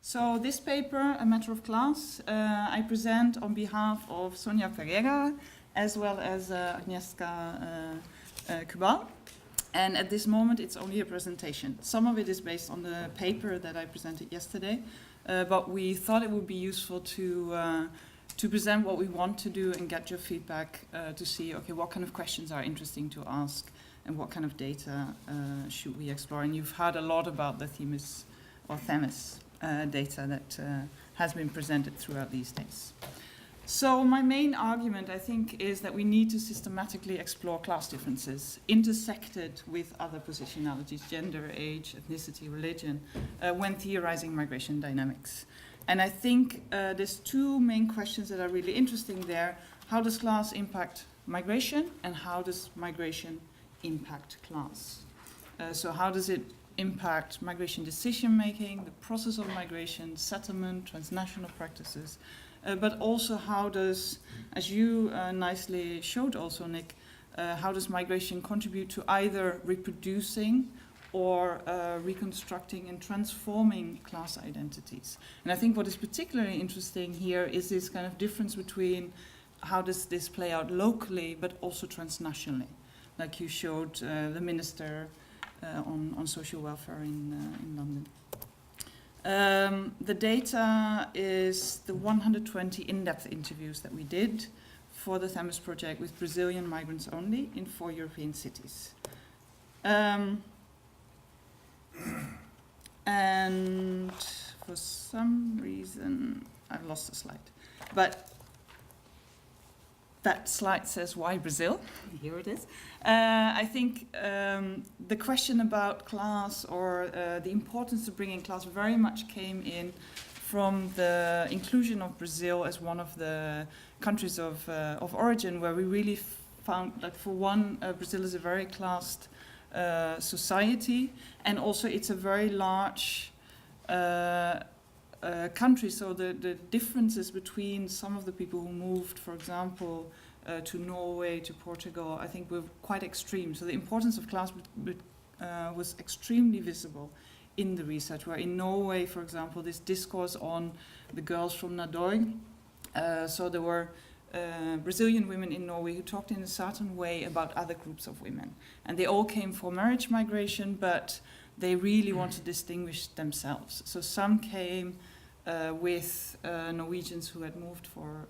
So this paper, A Matter of Class, I present on behalf of Sónia Pereira as well as Agnieszka Kubal. And at this moment it's only a presentation. Some of it is based on the paper that I presented yesterday, but we thought it would be useful to present what we want to do and get your feedback to see, okay, what kind of questions are interesting to ask and what kind of data should we explore. And you've heard a lot about the Themis data that has been presented throughout these days. So my main argument, I think, is that we need to systematically explore class differences intersected with other positionalities, gender, age, ethnicity, religion, when theorizing migration dynamics. And I think there's two main questions that are really interesting there. How does class impact migration, and how does migration impact class? So how does it impact migration decision-making, the process of migration, settlement, transnational practices, but also how does, as you nicely showed also, Nick, how does migration contribute to either reproducing or reconstructing and transforming class identities? And I think what is particularly interesting here is this kind of difference between how does this play out locally but also transnationally, like you showed the minister on social welfare in London. The data is the 120 in-depth interviews that we did for the Themis project with Brazilian migrants only in 4 European cities. And for some reason, I've lost the slide. But that slide says, why Brazil? Here it is. I think the question about class or the importance of bringing class very much came in from the inclusion of Brazil as one of the countries of origin, where we really found that, for one, Brazil is a very classed society, and also it's a very large country, so the differences between some of the people who moved, for example, to Norway, to Portugal, I think were quite extreme. So the importance of class was extremely visible in the research, where in Norway, for example, this discourse on the girls from Nadoi, so there were Brazilian women in Norway who talked in a certain way about other groups of women. And they all came for marriage migration, but they really want to distinguish themselves. So some came with Norwegians who had moved for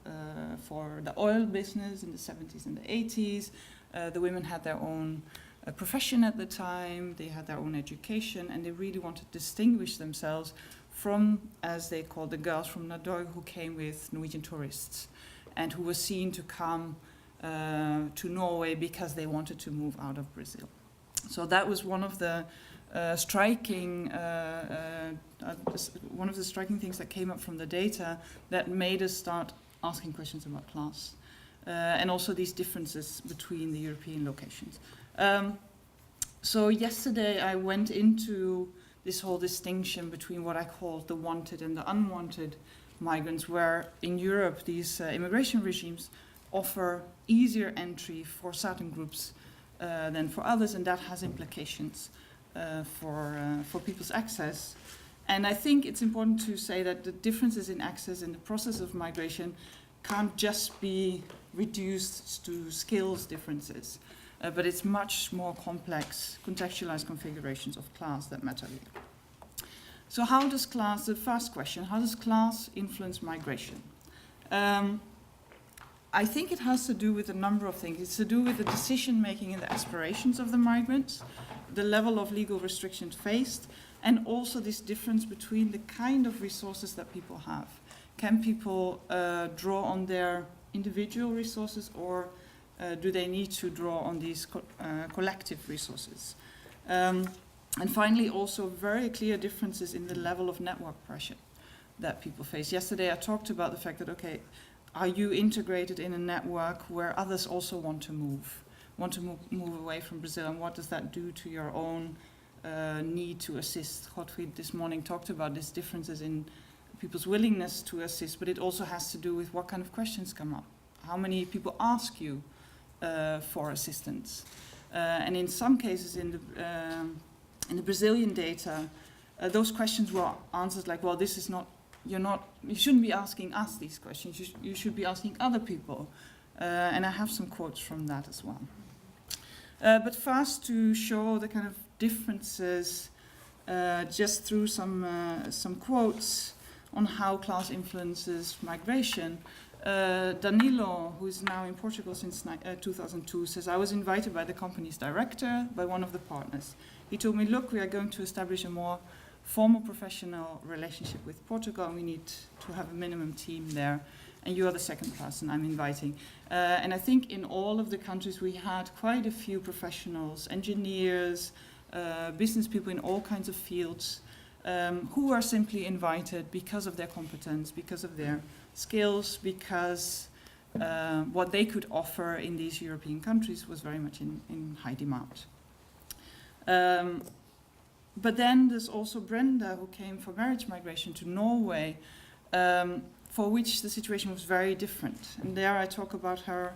the oil business in the 70s and the 80s. The women had their own profession at the time, they had their own education, and they really wanted to distinguish themselves from, as they called the girls from Nadoi, who came with Norwegian tourists and who were seen to come to Norway because they wanted to move out of Brazil. So that was one of the striking things that came up from the data that made us start asking questions about class, and also these differences between the European locations. So yesterday I went into this whole distinction between what I called the wanted and the unwanted migrants, where in Europe these immigration regimes offer easier entry for certain groups than for others, and that has implications for people's access. And I think it's important to say that the differences in access in the process of migration can't just be reduced to skills differences, but it's much more complex, contextualized configurations of class that matter here. So how does class, the first question, how does class influence migration? I think it has to do with a number of things. It's to do with the decision-making and the aspirations of the migrants, the level of legal restrictions faced, and also this difference between the kind of resources that people have. Can people draw on their individual resources, or do they need to draw on these collective resources? And finally, also very clear differences in the level of network pressure that people face. Yesterday I talked about the fact that, okay, are you integrated in a network where others also want to move away from Brazil, and what does that do to your own need to assist? Gottfried this morning talked about these differences in people's willingness to assist, but it also has to do with what kind of questions come up. How many people ask you for assistance? And in some cases in the Brazilian data, those questions were answered like, well, this is not, you shouldn't be asking us these questions, you should be asking other people. And I have some quotes from that as well. But first, to show the kind of differences, just through some quotes on how class influences migration. Danilo, who is now in Portugal since 2002, says, I was invited by the company's director, by one of the partners. He told me, look, we are going to establish a more formal professional relationship with Portugal, and we need to have a minimum team there. And you are the second person I'm inviting. And I think in all of the countries we had quite a few professionals, engineers, business people in all kinds of fields, who were simply invited because of their competence, because of their skills, because what they could offer in these European countries was very much in high demand. But then there's also Brenda, who came for marriage migration to Norway, for which the situation was very different. And there I talk about her,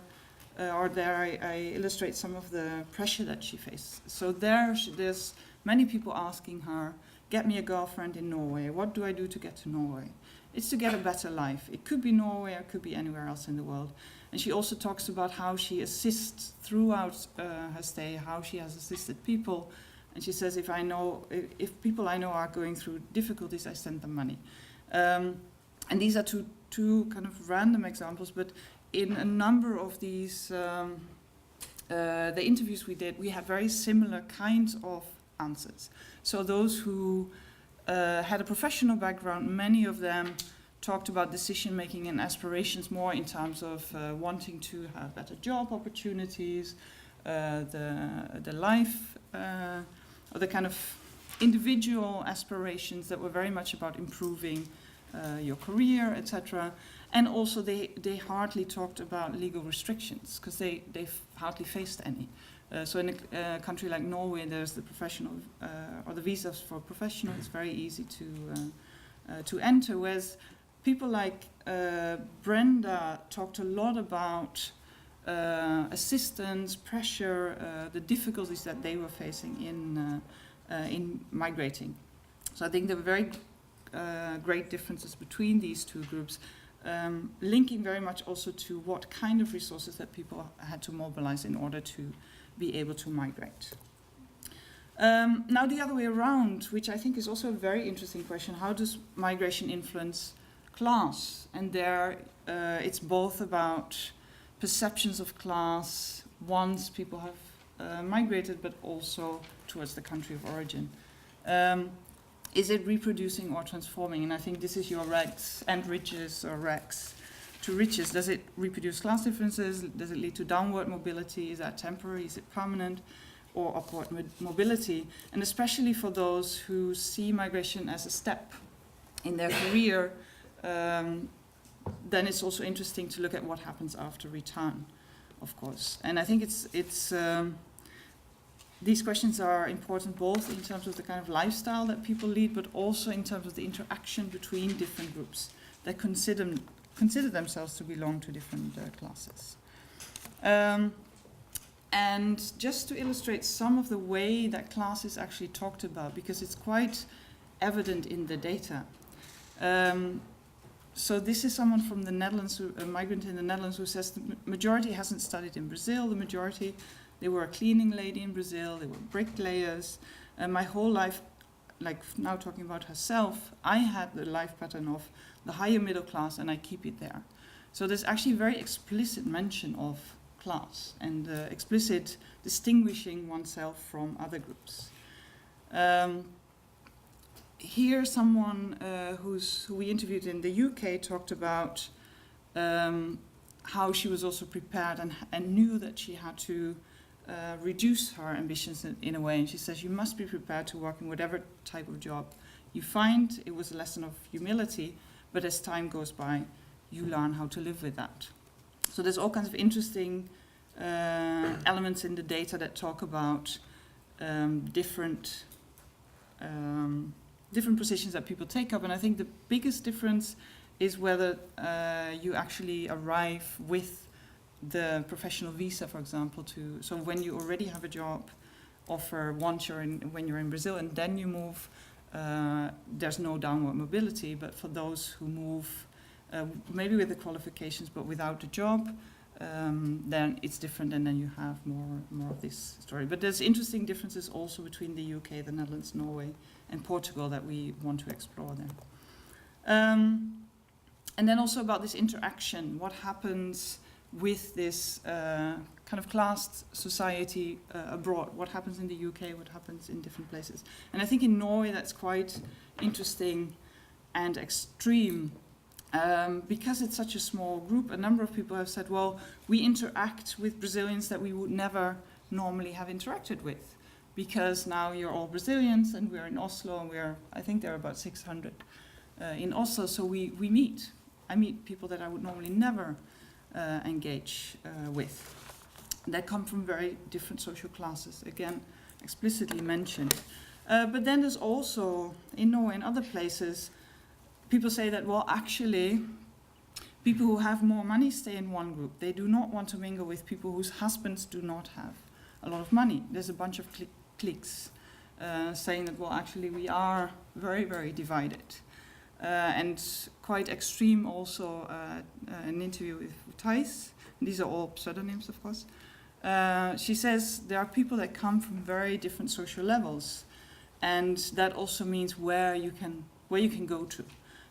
or there I illustrate some of the pressure that she faced. So there's many people asking her, get me a girlfriend in Norway. What do I do to get to Norway? It's to get a better life. It could be Norway, or it could be anywhere else in the world. And she also talks about how she assists throughout her stay, how she has assisted people. And she says, if people I know are going through difficulties, I send them money. And these are two kind of random examples, but in a number of these, the interviews we did, we had very similar kinds of answers. So those who had a professional background, many of them talked about decision-making and aspirations more in terms of wanting to have better job opportunities, the life, or the kind of individual aspirations that were very much about improving your career, etc. And also they hardly talked about legal restrictions, because they hardly faced any. So in a country like Norway, there's the professional, or the visas for professionals, it's very easy to enter, whereas people like Brenda talked a lot about assistance, pressure, the difficulties that they were facing in migrating. So I think there were very great differences between these two groups, linking very much also to what kind of resources that people had to mobilize in order to be able to migrate. Now the other way around, which I think is also a very interesting question, how does migration influence class? And there it's both about perceptions of class once people have migrated, but also towards the country of origin. Is it reproducing or transforming? And I think this is your rags and riches, or rags to riches. Does it reproduce class differences? Does it lead to downward mobility? Is that temporary? Is it permanent? Or upward mobility? And especially for those who see migration as a step in their career, then it's also interesting to look at what happens after return, of course. And I think these questions are important both in terms of the kind of lifestyle that people lead, but also in terms of the interaction between different groups that consider themselves to belong to different classes. And just to illustrate some of the way that class is actually talked about, because it's quite evident in the data. So this is someone from the Netherlands, a migrant in the Netherlands, who says the majority hasn't studied in Brazil. The majority, they were a cleaning lady in Brazil, they were bricklayers. And my whole life, like now talking about herself, I had the life pattern of the higher middle class, and I keep it there. So there's actually very explicit mention of class and explicit distinguishing oneself from other groups. Here someone who we interviewed in the UK talked about how she was also prepared and knew that she had to reduce her ambitions in a way. And she says, you must be prepared to work in whatever type of job you find. It was a lesson of humility, but as time goes by, you learn how to live with that. So there's all kinds of interesting elements in the data that talk about different positions that people take up. And I think the biggest difference is whether you actually arrive with the professional visa, for example, so when you already have a job offer when you're in Brazil, and then you move there's no downward mobility, but for those who move, maybe with the qualifications but without the job, then it's different, and then you have more of this story. But there's interesting differences also between the UK, the Netherlands, Norway, and Portugal that we want to explore there. And then also about this interaction, what happens with this kind of classed society abroad, what happens in the UK, what happens in different places. And I think in Norway that's quite interesting and extreme, because it's such a small group. A number of people have said, well, we interact with Brazilians that we would never normally have interacted with, because now you're all Brazilians and we're in Oslo, and I think there are about 600 in Oslo, so we meet. I meet people that I would normally never engage with, that come from very different social classes, again, explicitly mentioned. But then there's also, in Norway and other places, people say that, well, actually, people who have more money stay in one group. They do not want to mingle with people whose husbands do not have a lot of money. There's a bunch of cliques saying that, well, actually, we are very, very divided. And quite extreme also, an interview with Thijs. These are all pseudonyms, of course. She says there are people that come from very different social levels, and that also means where you can go to.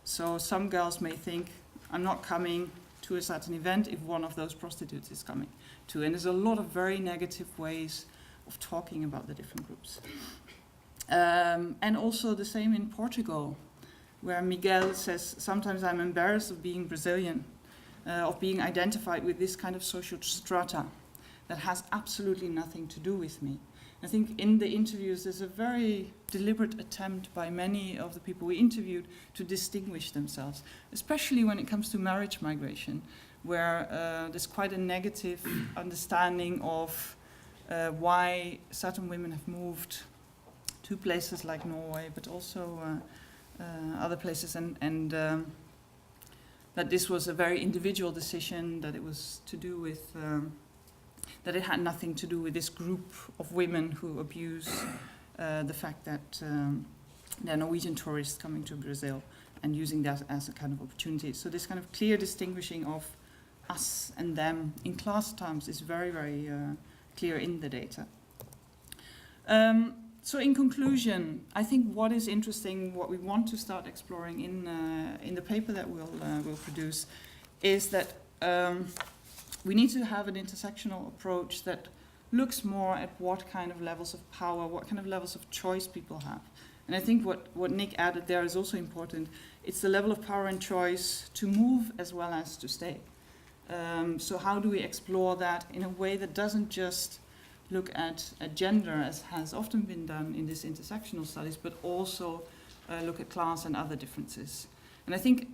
So some girls may think, I'm not coming to a certain event if one of those prostitutes is coming to. And there's a lot of very negative ways of talking about the different groups. And also the same in Portugal, where Miguel says, sometimes I'm embarrassed of being Brazilian, of being identified with this kind of social strata that has absolutely nothing to do with me. I think in the interviews there's a very deliberate attempt by many of the people we interviewed to distinguish themselves, especially when it comes to marriage migration, where there's quite a negative understanding of why certain women have moved to places like Norway, but also other places, and that this was a very individual decision, that it was to do with, that it had nothing to do with this group of women who abuse the fact that there are Norwegian tourists coming to Brazil and using that as a kind of opportunity. So this kind of clear distinguishing of us and them in class terms is very, very clear in the data. So in conclusion, I think what is interesting, what we want to start exploring in the paper that we'll produce, is that we need to have an intersectional approach that looks more at what kind of levels of power, what kind of levels of choice people have. And I think what Nick added there is also important. It's the level of power and choice to move as well as to stay. So how do we explore that in a way that doesn't just look at gender, as has often been done in these intersectional studies, but also look at class and other differences. And I think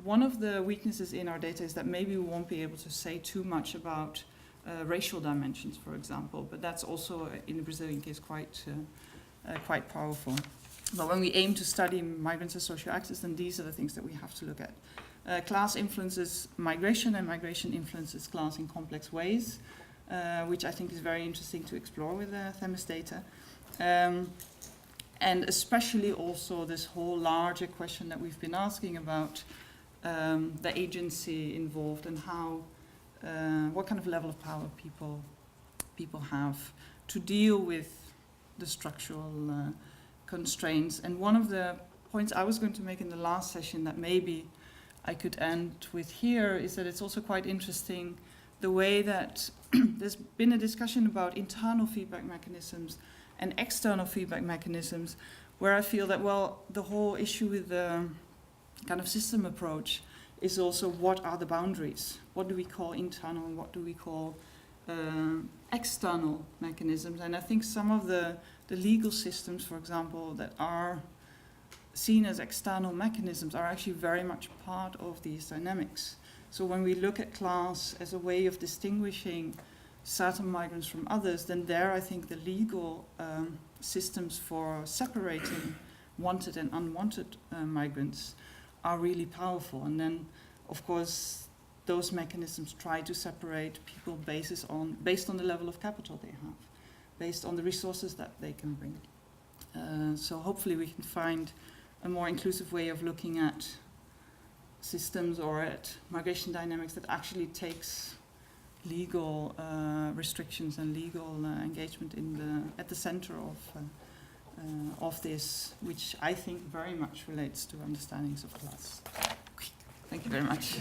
one of the weaknesses in our data is that maybe we won't be able to say too much about racial dimensions, for example, but that's also, in the Brazilian case, quite powerful. But when we aim to study migrants as social actors, then these are the things that we have to look at. Class influences migration, and migration influences class in complex ways, which I think is very interesting to explore with the Themis data. And especially also this whole larger question that we've been asking about the agency involved and how, what kind of level of power people have to deal with the structural constraints. And one of the points I was going to make in the last session that maybe I could end with here is that it's also quite interesting the way that there's been a discussion about internal feedback mechanisms and external feedback mechanisms, where I feel that, well, the whole issue with the kind of system approach is also what are the boundaries? What do we call internal and what do we call external mechanisms? And I think some of the legal systems, for example, that are seen as external mechanisms are actually very much part of these dynamics. So when we look at class as a way of distinguishing certain migrants from others, then there I think the legal systems for separating wanted and unwanted migrants are really powerful. And then, of course, those mechanisms try to separate people based on the level of capital they have, based on the resources that they can bring. So hopefully we can find a more inclusive way of looking at systems or at migration dynamics that actually takes legal restrictions and legal engagement at the center of this, which I think very much relates to understandings of class. Thank you very much.